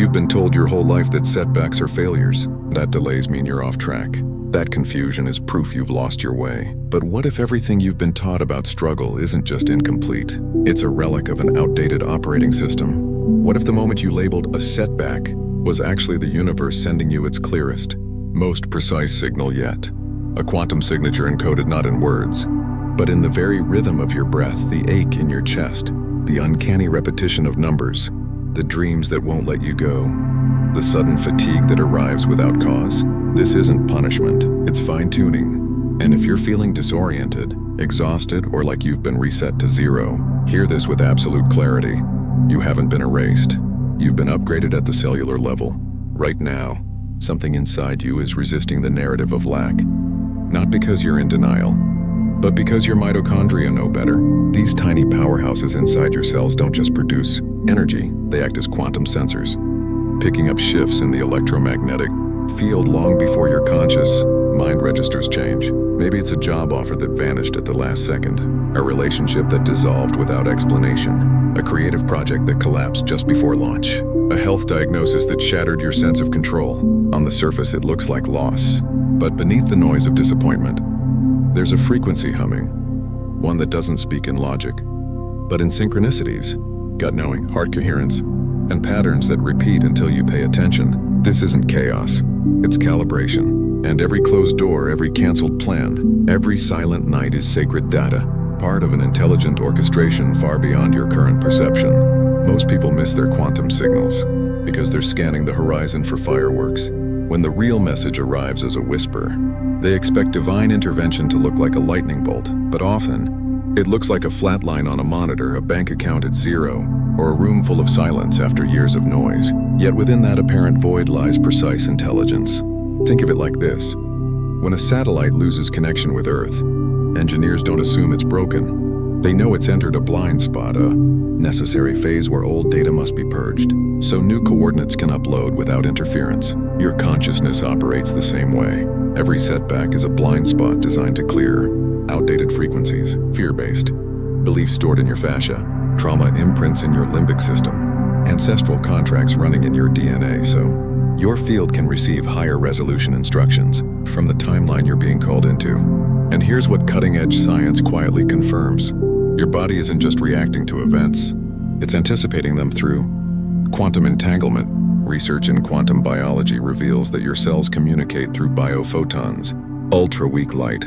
You've been told your whole life that setbacks are failures. That delays mean you're off track. That confusion is proof you've lost your way. But what if everything you've been taught about struggle isn't just incomplete? It's a relic of an outdated operating system. What if the moment you labeled a setback was actually the universe sending you its clearest, most precise signal yet? A quantum signature encoded not in words, but in the very rhythm of your breath, the ache in your chest, the uncanny repetition of numbers, the dreams that won't let you go, the sudden fatigue that arrives without cause. This isn't punishment, it's fine-tuning. And if you're feeling disoriented, exhausted, or like you've been reset to zero, hear this with absolute clarity. You haven't been erased. You've been upgraded at the cellular level. Right now, something inside you is resisting the narrative of lack. Not because you're in denial, but because your mitochondria know better. These tiny powerhouses inside your cells don't just produce energy, they act as quantum sensors, picking up shifts in the electromagnetic field long before your conscious mind registers change. Maybe it's a job offer that vanished at the last second, a relationship that dissolved without explanation, a creative project that collapsed just before launch, a health diagnosis that shattered your sense of control. On the surface, it looks like loss, but beneath the noise of disappointment, there's a frequency humming, one that doesn't speak in logic, but in synchronicities, gut knowing, heart coherence, and patterns that repeat until you pay attention. This isn't chaos, it's calibration. And every closed door, every canceled plan, every silent night is sacred data, part of an intelligent orchestration far beyond your current perception. Most people miss their quantum signals because they're scanning the horizon for fireworks. When the real message arrives as a whisper, they expect divine intervention to look like a lightning bolt, but often, it looks like a flat line on a monitor, a bank account at zero, or a room full of silence after years of noise. Yet within that apparent void lies precise intelligence. Think of it like this. When a satellite loses connection with Earth, engineers don't assume it's broken. They know it's entered a blind spot, a necessary phase where old data must be purged, so new coordinates can upload without interference. Your consciousness operates the same way. Every setback is a blind spot designed to clear outdated frequencies, fear-based, beliefs stored in your fascia, trauma imprints in your limbic system, ancestral contracts running in your DNA, so your field can receive higher resolution instructions from the timeline you're being called into. And here's what cutting-edge science quietly confirms. Your body isn't just reacting to events, it's anticipating them through quantum entanglement. Research in quantum biology reveals that your cells communicate through biophotons, ultra-weak light,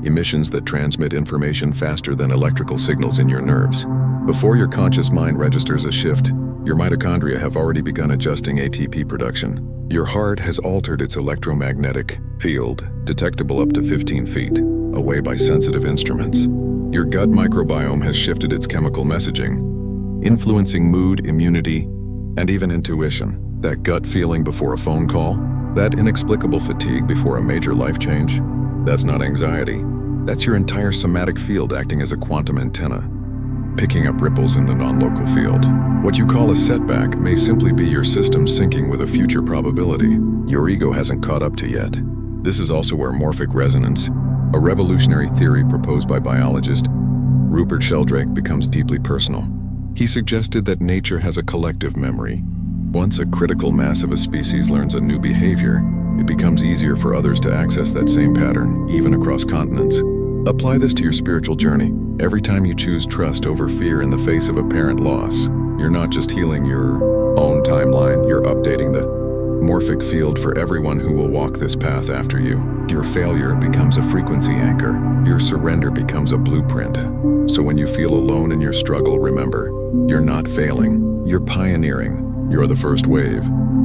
emissions that transmit information faster than electrical signals in your nerves. Before your conscious mind registers a shift, your mitochondria have already begun adjusting ATP production. Your heart has altered its electromagnetic field, detectable up to 15 feet away by sensitive instruments. Your gut microbiome has shifted its chemical messaging, influencing mood, immunity, and even intuition. That gut feeling before a phone call, that inexplicable fatigue before a major life change, that's not anxiety. That's your entire somatic field acting as a quantum antenna, picking up ripples in the non-local field. What you call a setback may simply be your system syncing with a future probability your ego hasn't caught up to yet. This is also where morphic resonance, a revolutionary theory proposed by biologist Rupert Sheldrake, becomes deeply personal. He suggested that nature has a collective memory. Once a critical mass of a species learns a new behavior, it becomes easier for others to access that same pattern, even across continents. Apply this to your spiritual journey. Every time you choose trust over fear in the face of apparent loss, you're not just healing your own timeline, you're updating the morphic field for everyone who will walk this path after you. Your failure becomes a frequency anchor. Your surrender becomes a blueprint. So when you feel alone in your struggle, remember, you're not failing, you're pioneering. You're the first wave,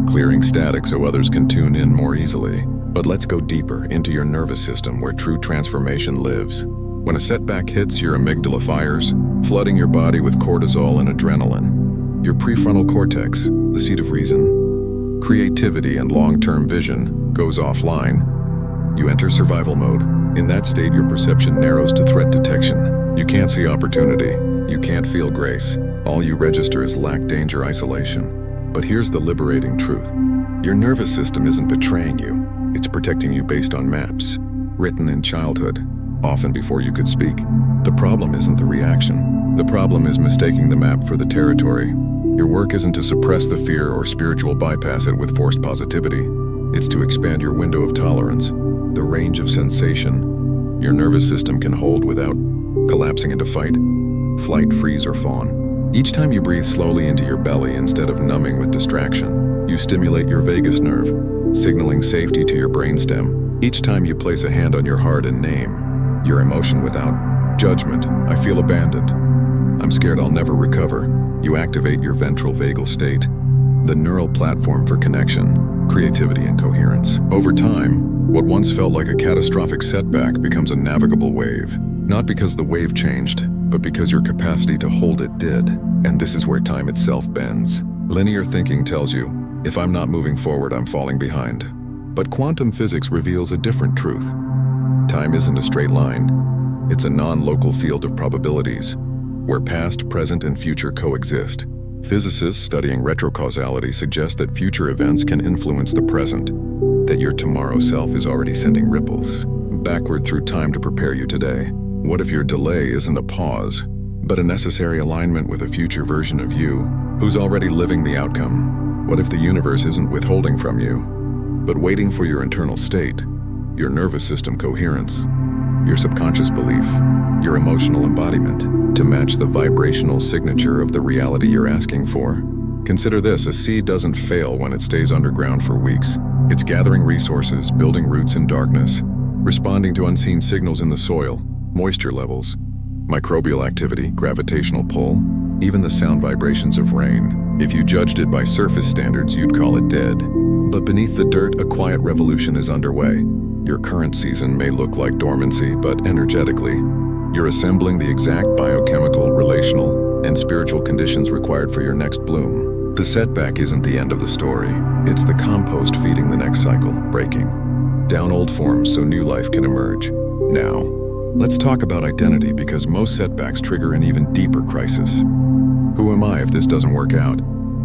clearing static so others can tune in more easily. But let's go deeper into your nervous system where true transformation lives. When a setback hits, your amygdala fires, flooding your body with cortisol and adrenaline. Your prefrontal cortex, the seat of reason, creativity, and long-term vision, goes offline. You enter survival mode. In that state, your perception narrows to threat detection. You can't see opportunity. You can't feel grace. All you register is lack, danger, isolation. But here's the liberating truth. Your nervous system isn't betraying you. It's protecting you based on maps, written in childhood, often before you could speak. The problem isn't the reaction. The problem is mistaking the map for the territory. Your work isn't to suppress the fear or spiritual bypass it with forced positivity. It's to expand your window of tolerance, the range of sensation your nervous system can hold without collapsing into fight, flight, freeze, or fawn. Each time you breathe slowly into your belly instead of numbing with distraction, you stimulate your vagus nerve, signaling safety to your brainstem. Each time you place a hand on your heart and name your emotion without judgment, I feel abandoned, I'm scared I'll never recover, you activate your ventral vagal state, the neural platform for connection, creativity, and coherence. Over time, what once felt like a catastrophic setback becomes a navigable wave, not because the wave changed, but because your capacity to hold it did. And this is where time itself bends. Linear thinking tells you, if I'm not moving forward, I'm falling behind. But quantum physics reveals a different truth. Time isn't a straight line. It's a non-local field of probabilities, where past, present, and future coexist. Physicists studying retrocausality suggest that future events can influence the present, that your tomorrow self is already sending ripples backward through time to prepare you today. What if your delay isn't a pause, but a necessary alignment with a future version of you who's already living the outcome? What if the universe isn't withholding from you, but waiting for your internal state, your nervous system coherence, your subconscious belief, your emotional embodiment, to match the vibrational signature of the reality you're asking for? Consider this: a seed doesn't fail when it stays underground for weeks. It's gathering resources, building roots in darkness, responding to unseen signals in the soil, moisture levels, microbial activity, gravitational pull, even the sound vibrations of rain. If you judged it by surface standards, you'd call it dead. But beneath the dirt, a quiet revolution is underway. Your current season may look like dormancy, but energetically, you're assembling the exact biochemical, relational, and spiritual conditions required for your next bloom. The setback isn't the end of the story. It's the compost feeding the next cycle, breaking down old forms so new life can emerge. Now, let's talk about identity, because most setbacks trigger an even deeper crisis. Who am I if this doesn't work out?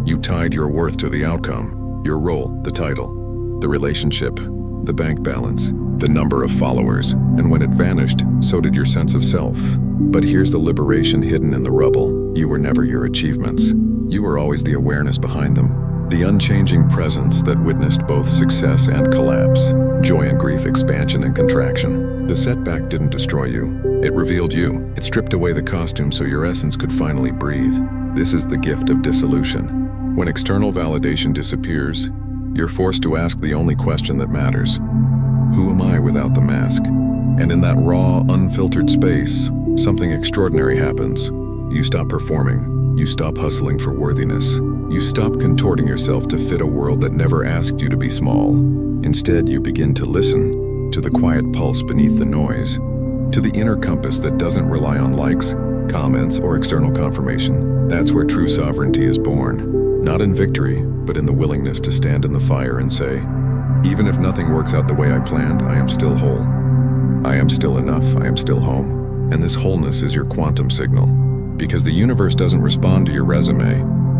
You tied your worth to the outcome, your role, the title, the relationship, the bank balance, the number of followers, and when it vanished, so did your sense of self. But here's the liberation hidden in the rubble. You were never your achievements. You were always the awareness behind them, the unchanging presence that witnessed both success and collapse, joy and grief, expansion and contraction. The setback didn't destroy you. It revealed you. It stripped away the costume so your essence could finally breathe. This is the gift of dissolution. When external validation disappears, you're forced to ask the only question that matters. Who am I without the mask? And in that raw, unfiltered space, something extraordinary happens. You stop performing. You stop hustling for worthiness. You stop contorting yourself to fit a world that never asked you to be small. Instead, you begin to listen to the quiet pulse beneath the noise, to the inner compass that doesn't rely on likes, comments, or external confirmation. That's where true sovereignty is born. Not in victory, but in the willingness to stand in the fire and say, even if nothing works out the way I planned, I am still whole. I am still enough. I am still home. And this wholeness is your quantum signal. Because the universe doesn't respond to your resume,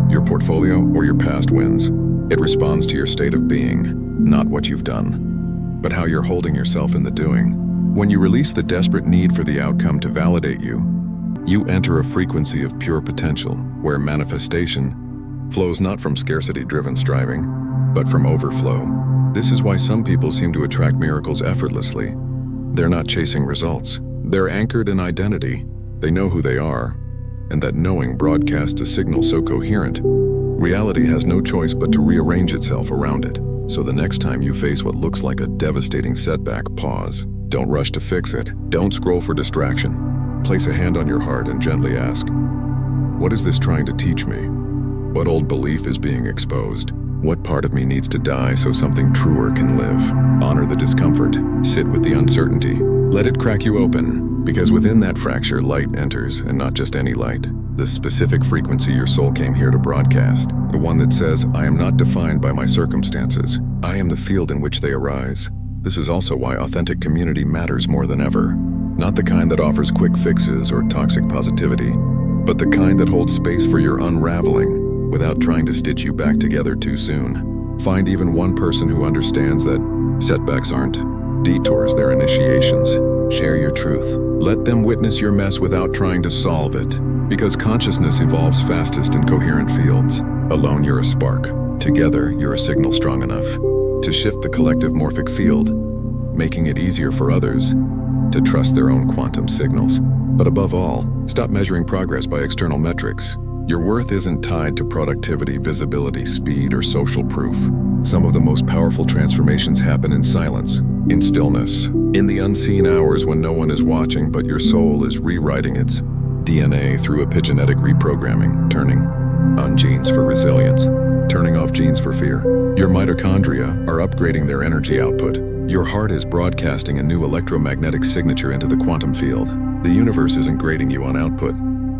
your portfolio, or your past wins. It responds to your state of being, not what you've done, but how you're holding yourself in the doing. When you release the desperate need for the outcome to validate you, you enter a frequency of pure potential, where manifestation flows not from scarcity-driven striving, but from overflow. This is why some people seem to attract miracles effortlessly. They're not chasing results. They're anchored in identity. They know who they are, and that knowing broadcasts a signal so coherent, reality has no choice but to rearrange itself around it. So the next time you face what looks like a devastating setback, pause. Don't rush to fix it. Don't scroll for distraction. Place a hand on your heart and gently ask, what is this trying to teach me? What old belief is being exposed? What part of me needs to die so something truer can live? Honor the discomfort. Sit with the uncertainty. Let it crack you open, because within that fracture, light enters, and not just any light. The specific frequency your soul came here to broadcast. The one that says, I am not defined by my circumstances. I am the field in which they arise. This is also why authentic community matters more than ever. Not the kind that offers quick fixes or toxic positivity, but the kind that holds space for your unraveling without trying to stitch you back together too soon. Find even one person who understands that setbacks aren't detours, they're initiations. Share your truth. Let them witness your mess without trying to solve it, because consciousness evolves fastest in coherent fields. Alone, you're a spark. Together, you're a signal strong enough to shift the collective morphic field, making it easier for others to trust their own quantum signals. But above all, stop measuring progress by external metrics. Your worth isn't tied to productivity, visibility, speed, or social proof. Some of the most powerful transformations happen in silence, in stillness, in the unseen hours when no one is watching but your soul is rewriting its DNA through epigenetic reprogramming, turning on genes for resilience, turning off genes for fear. Your mitochondria are upgrading their energy output. Your heart is broadcasting a new electromagnetic signature into the quantum field. The universe isn't grading you on output,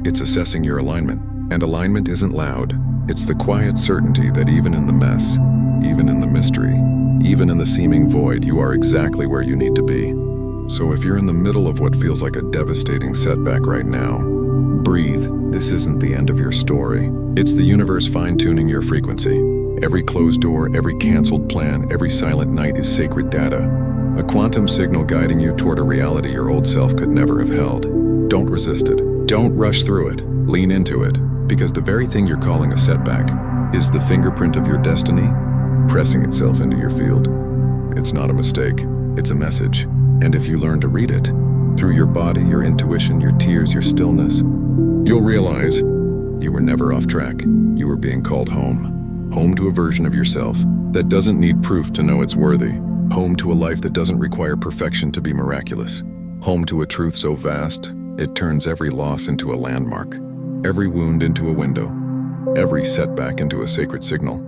it's assessing your alignment. And alignment isn't loud. It's the quiet certainty that even in the mess, even in the mystery, even in the seeming void, you are exactly where you need to be. So if you're in the middle of what feels like a devastating setback right now, breathe. This isn't the end of your story. It's the universe fine-tuning your frequency. Every closed door, every canceled plan, every silent night is sacred data. A quantum signal guiding you toward a reality your old self could never have held. Don't resist it. Don't rush through it. Lean into it. Because the very thing you're calling a setback is the fingerprint of your destiny pressing itself into your field. It's not a mistake, it's a message. And if you learn to read it, through your body, your intuition, your tears, your stillness, you'll realize you were never off track. You were being called home. Home to a version of yourself that doesn't need proof to know it's worthy. Home to a life that doesn't require perfection to be miraculous. Home to a truth so vast, it turns every loss into a landmark. Every wound into a window, every setback into a sacred signal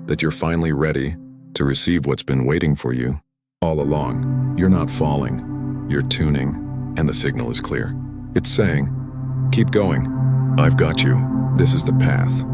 that you're finally ready to receive what's been waiting for you all along. You're not falling, you're tuning, and the signal is clear. It's saying, keep going. I've got you. This is the path.